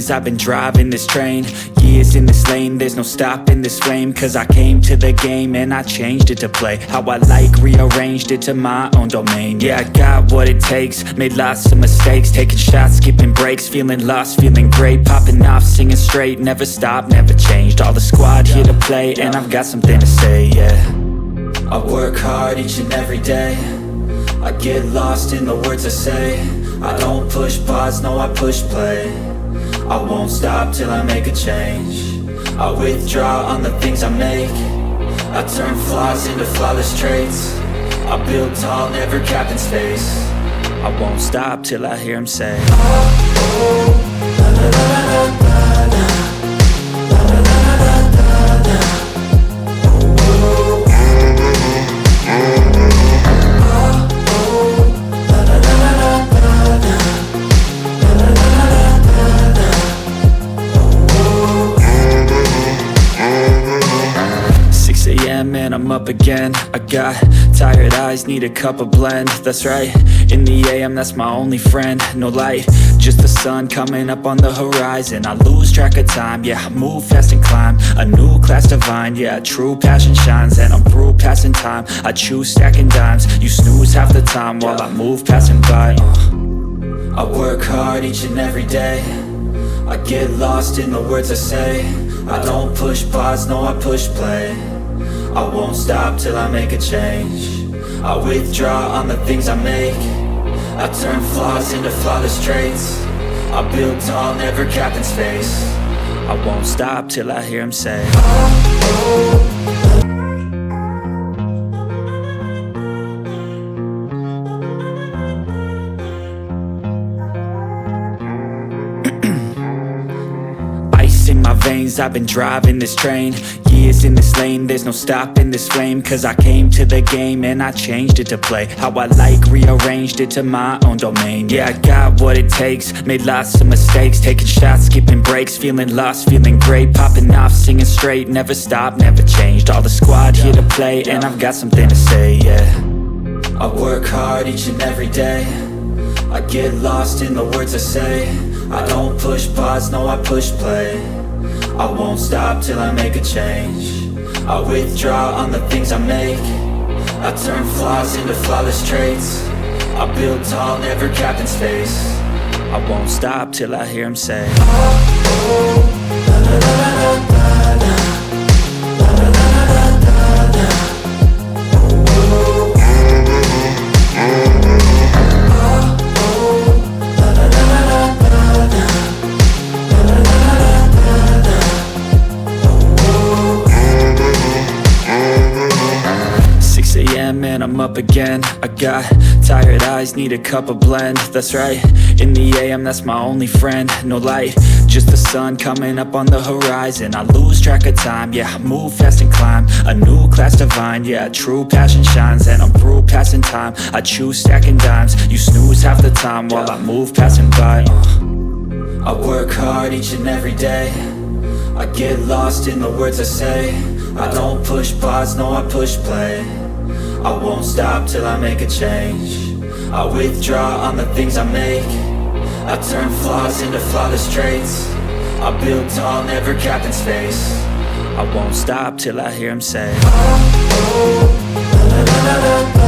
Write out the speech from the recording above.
veins, I've been driving this train. Years in this lane, there's no stopping this flame. Cause I came to the game and I changed it to play how I like, rearranged it to my own domain. Yeah, I got what it takes, made lots of mistakes, taking shots, skipping breaks, feeling lost, feeling great, popping off, singing straight, never stopped, never changed. All the squad here to play, and I've got something to say, yeah. I work hard each and every day, I get lost in the words I say. I don't push pause, no I push play. I won't stop till I make a change. I withdraw on the things I make. I turn flaws into flawless traits. I build tall, never capped in space. I won't stop till I hear him say, oh, la, la, la, la, la, la. And I'm up again. I got tired eyes, need a cup of blend. That's right, in the AM, that's my only friend. No light, just the sun coming up on the horizon. I lose track of time, yeah, I move fast and climb a new class divine, yeah, true passion shines. And I'm through passing time, I choose stacking dimes. You snooze half the time while I move passing by. I work hard each and every day, I get lost in the words I say. I don't push pause, no I push play. I won't stop till I make a change. I withdraw on the things I make. I turn flaws into flawless traits. I build tall, never capped in space. I won't stop till I hear him say, oh, oh. In my veins, I've been driving this train. Years in this lane, there's no stopping this flame. Cause I came to the game and I changed it to play how I like, rearranged it to my own domain. Yeah, I got what it takes, made lots of mistakes, taking shots, skipping breaks, feeling lost, feeling great, popping off, singing straight, never stopped, never changed. All the squad here to play, and I've got something to say, yeah. I work hard each and every day, I get lost in the words I say. I don't push pause, no I push play. I won't stop till I make a change. I withdraw on the things I make. I turn flaws into flawless traits. I build tall, never capped in space. I won't stop till I hear him say, oh, oh, la, la, la, la, la, la. And I'm up again. I got tired eyes, need a cup of blend. That's right, in the AM, that's my only friend. No light, just the sun coming up on the horizon. I lose track of time, yeah, I move fast and climb a new class divine, yeah, true passion shines. And I'm through passing time, I choose stacking dimes. You snooze half the time while I move passing by. I work hard each and every day, I get lost in the words I say. I don't push pause, no I push play. I won't stop till I make a change. I withdraw on the things I make. I turn flaws into flawless traits. I build tall, never capped in space. I won't stop till I hear him say, oh, oh, la, la, la, la, la.